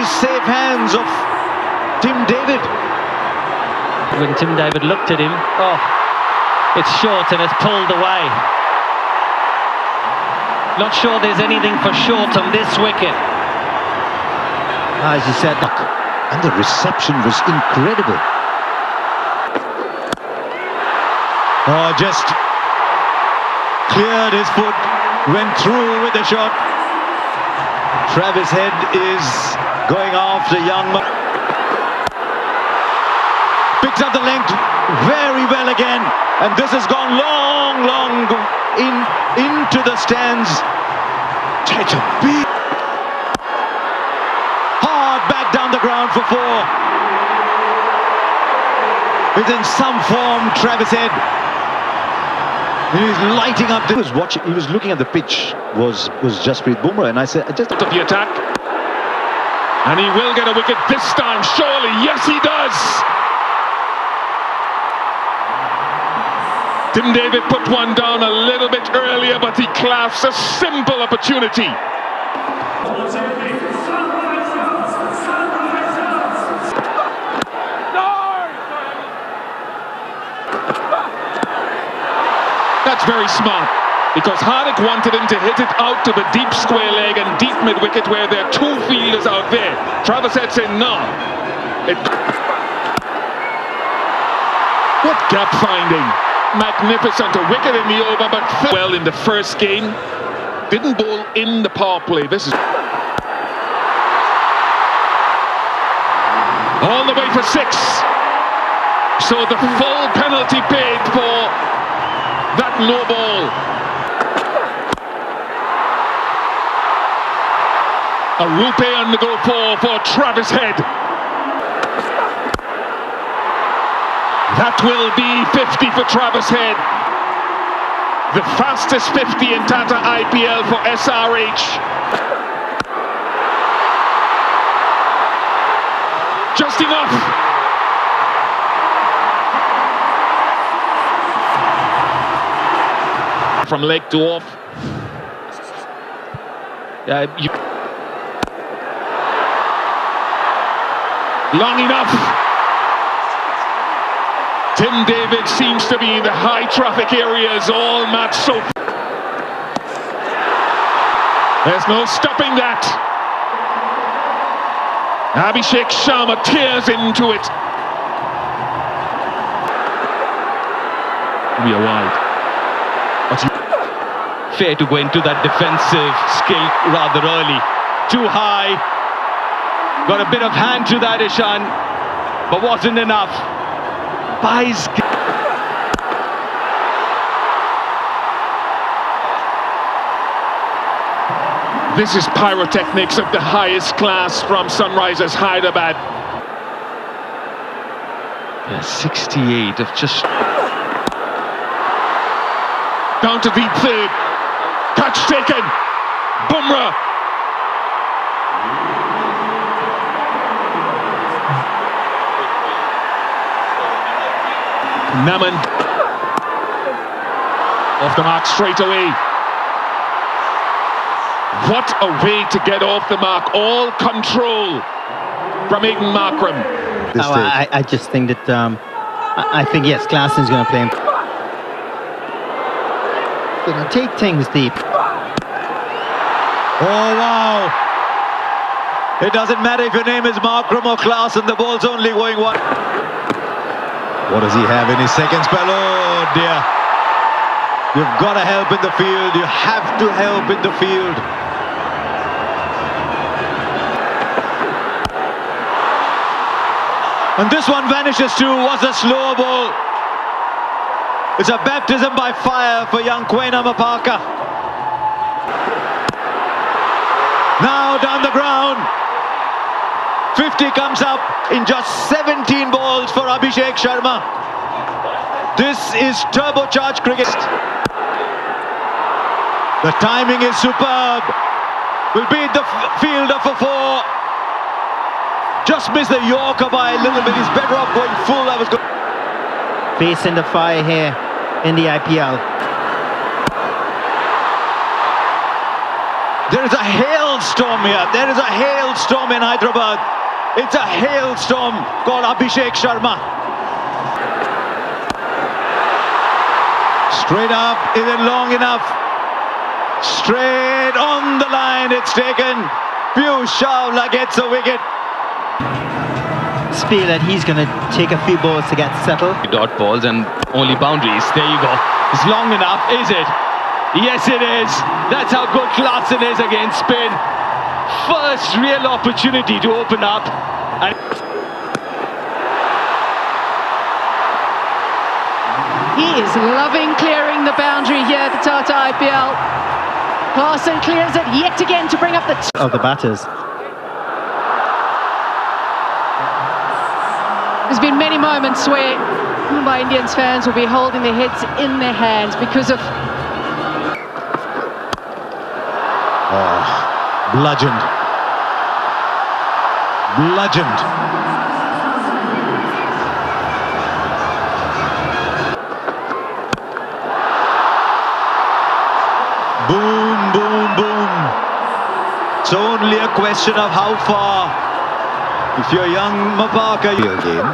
very safe hands of Tim David. When Tim David looked at him, it's short and it's pulled away. Not sure there's anything for short on this wicket. As you said, and the reception was incredible. Just cleared his foot, went through with the shot. Travis Head is going after Youngman. Picks up the length very well again, and this has gone long into the stands. It's a big hard back down the ground for 4. He's in some form, Travis Head. He's lighting up. He was looking at the pitch. Was Jasprit Bumrah, and I said, just of the attack, and he will get a wicket this time, surely. Yes, he does. Tim David put one down a little bit earlier, but he clasped a simple opportunity. That's very smart, because Hardik wanted him to hit it out to the deep square leg and deep mid-wicket where there are 2 fielders out there. Travis Head said no. What gap finding. Magnificent. A wicket in the over, but well in the first game. Didn't bowl in the power play. This is all the way for 6. So the full penalty paid for that no ball. A rupee on the go for Travis Head. That will be 50 for Travis Head. The fastest 50 in Tata IPL for SRH. Just enough. From leg to off. Long enough. Tim David seems to be in the high traffic areas all match so far. There's no stopping that. Abhishek Sharma tears into it. We are wide. Fair to go into that defensive skill rather early. Too high. Got a bit of hand to that, Ishan, but wasn't enough. Buys. This is pyrotechnics of the highest class from Sunrisers Hyderabad. 68 of just down to deep third. Catch taken. Bumrah. Naman off the mark straight away. What a way to get off the mark. All control from Aiden Markram. I just think that I think yes, Klaessen's going to play him. You know, take things deep. Oh wow! It doesn't matter if your name is Markram or Klaassen, the ball's only going one. What does he have in his second spell? Oh dear. You've got to help in the field. You have to help in the field. And this one vanishes too. Was a slow ball. It's a baptism by fire for young Quaina Mapaka. Now down the ground. 50 comes up in just 17 balls for Abhishek Sharma. This is turbocharged cricket. The timing is superb. Will beat the fielder for 4. Just missed the Yorker by a little bit. He's better off going full. That was good. Facing the fire here in the IPL. There is a hailstorm here. There is a hailstorm in Hyderabad. It's a hailstorm called Abhishek Sharma. Straight up, is it long enough? Straight on the line, it's taken. Piyush Chawla gets a wicket. Feel that he's going to take a few balls to get settled. Dot balls and only boundaries. There you go. It's long enough, is it? Yes, it is. That's how good Klaasen is against spin. First real opportunity to open up. And he is loving clearing the boundary here at the Tata IPL. Klaasen clears it yet again to bring up the of the batters. There's been many moments where Mumbai Indians fans will be holding their heads in their hands because of Bludgeoned. Boom, boom, boom. It's only a question of how far. If you're young Mapaka, you're game.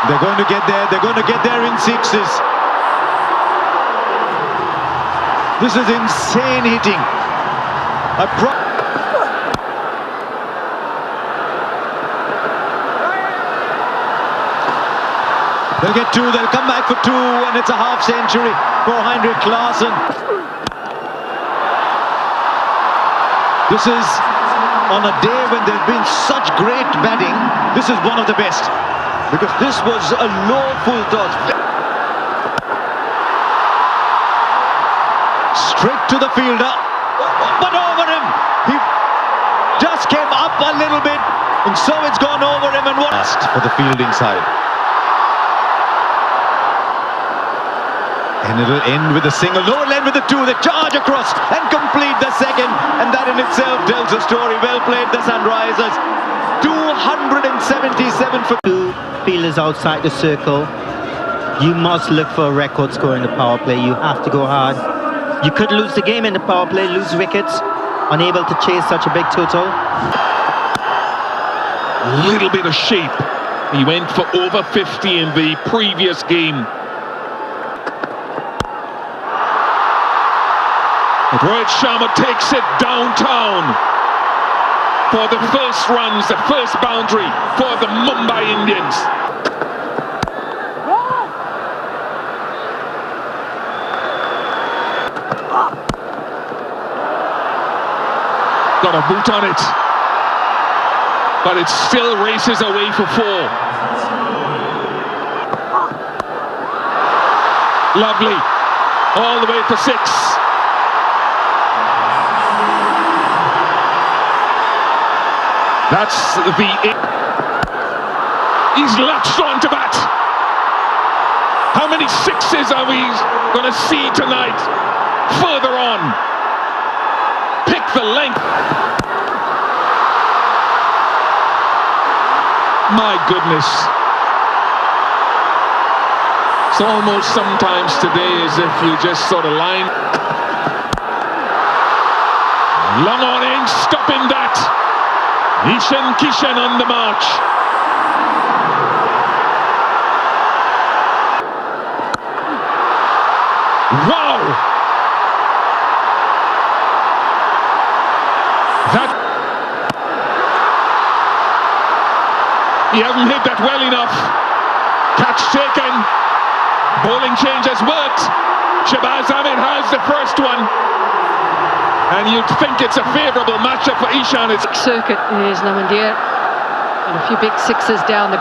They're going to get there. They're going to get there in sixes. This is insane hitting. They'll get two, they'll come back for two, and it's a half century for Henrik Klaasen. This is on a day when there's been such great batting. This is one of the best, because this was a low full toss. Straight to the fielder, but over him. He just came up a little bit, and so it's gone over him. And what for the fielding side. And it'll end with a single. No, it'll end with a two. They charge across and complete the second. And that in itself tells a story. Well played, the Sunrisers. 277 for Two fielders outside the circle. You must look for a record score in the power play. You have to go hard. You could lose the game in the power play, lose wickets, unable to chase such a big total. A little bit of shape. He went for over 50 in the previous game. Rohit Sharma takes it downtown for the first runs, the first boundary for the Mumbai Indians. Got a boot on it, but it still races away for four. Lovely, all the way for six. That's he's latched on to bat. How many sixes are we going to see tonight? Further on. Pick the length. My goodness. It's almost sometimes today as if you just sort of line. Long on in, stopping that. Ishan Kishan on the march. Wow! That he hasn't hit that well enough. Catch taken. Bowling change has worked. Shahbaz Ahmed has the first one. And you'd think it's a favourable matchup for Ishan. It's circuit. There's Namandir and a few big sixes down the.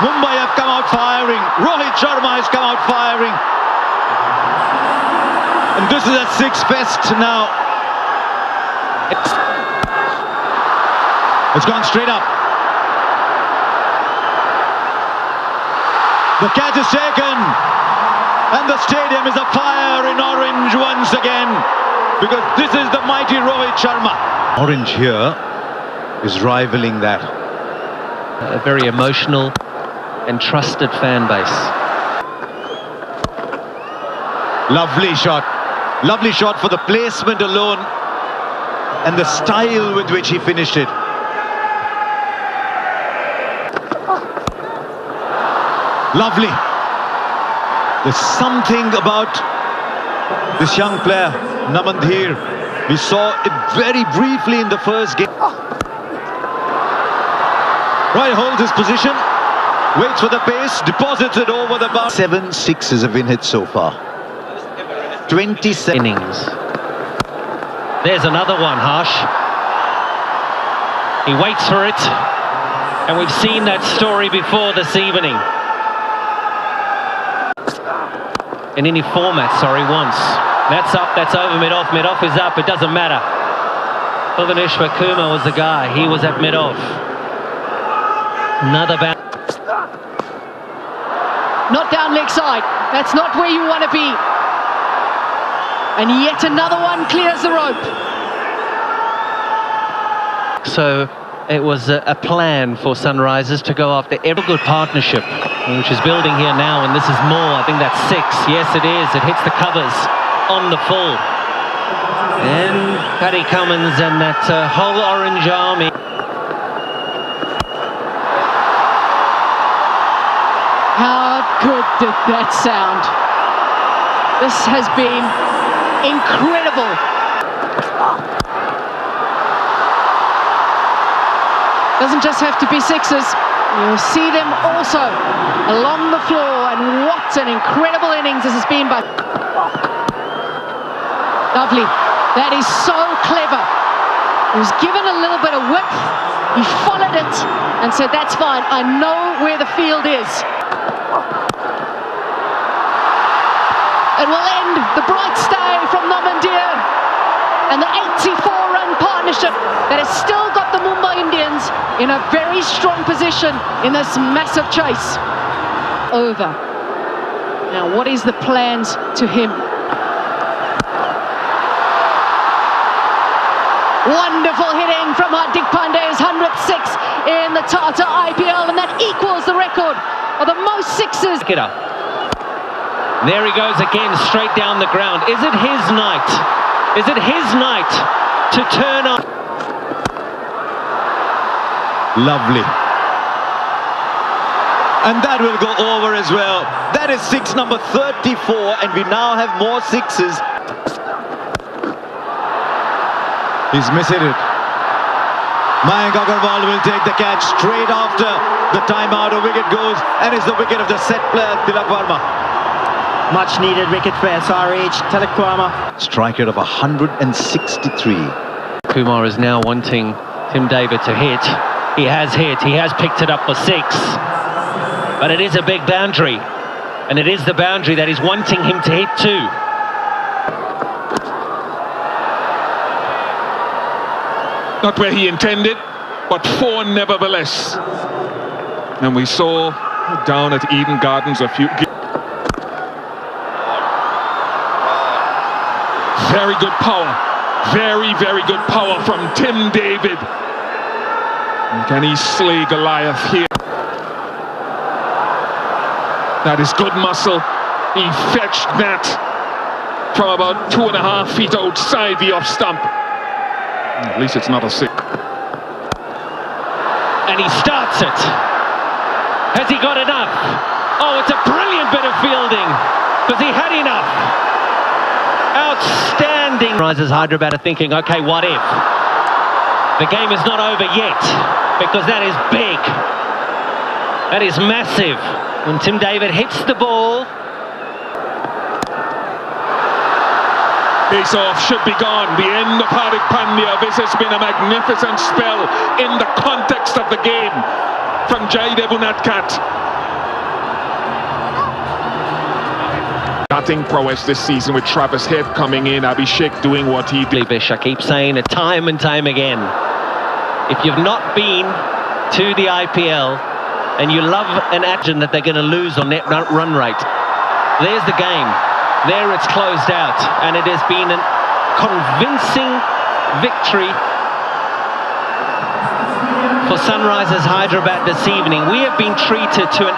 Mumbai have come out firing. Rohit Sharma has come out firing. And this is a six fest now. It's gone straight up. The catch is taken. And the stadium is afire in orange once again, because this is the mighty Rohit Sharma. Orange here is rivaling that. A very emotional and trusted fan base. Lovely shot. Lovely shot for the placement alone and the style with which he finished it. Lovely. There's something about this young player, Namandhir. We saw it very briefly in the first game. Right, holds his position, waits for the pace, deposits it over the bar. 7 sixes have been hit so far. 27 innings. There's another one, Harsh. He waits for it, and we've seen that story before this evening. In any format, once. That's up, that's over, mid-off is up, it doesn't matter. Bhuvaneshwar Kumar was the guy, he was at mid-off. Another bounce. Not down leg side. That's not where you want to be. And yet another one clears the rope. So it was a plan for Sunrisers to go after every good partnership, which is building here now, and this is more. I think that's 6. Yes, it is. It hits the covers on the full. And Paddy Cummins and that whole Orange Army. How good did that sound? This has been incredible. Doesn't just have to be sixes. You'll see them also along the floor, and what an incredible innings this has been by... Lovely. That is so clever. He was given a little bit of width, he followed it and said, that's fine, I know where the field is. It will end the bright stay from Namandhir and the 84-run partnership that has still got the Mumbai Indians in a very strong position in this massive chase. Over. Now, what is the plans to him? Wonderful hitting from Hardik Pandya's 106 in the Tata IPL, and that equals the record of the most sixes. Get up. There he goes again, straight down the ground. Is it his night? Is it his night to turn up? Lovely. And that will go over as well. That is six number 34, and we now have more sixes. He's missing it. Mayank Agarwal will take the catch straight after the timeout. A wicket goes, and it's the wicket of the set player, Tilak Varma. Much needed wicket for SRH, Tilak Varma. Strike rate of 163. Kumar is now wanting Tim David to hit. He has hit, he has picked it up for 6. But it is a big boundary. And it is the boundary that is wanting him to hit too. Not where he intended, but 4 nevertheless. And we saw down at Eden Gardens a few... Very good power. Very, very good power from Tim David. And can he slay Goliath here? That is good muscle. He fetched that from about 2.5 feet outside the off stump. At least it's not a 6. And he starts it. Has he got enough? Oh, it's a brilliant bit of fielding. Because he had enough. Outstanding. Risers Hyderabad are thinking, okay, what if? The game is not over yet. Because that is big. That is massive. When Tim David hits the ball. Face off should be gone. The end of Hardik Pandya. This has been a magnificent spell in the context of the game from Jaidev Unadkat. Batting prowess this season with Travis Head coming in, Abhishek doing what he did. I keep saying it time and time again. If you've not been to the IPL and you love an action that they're going to lose on net run rate, there's the game. There it's closed out, and it has been a convincing victory for Sunrisers Hyderabad this evening. We have been treated to an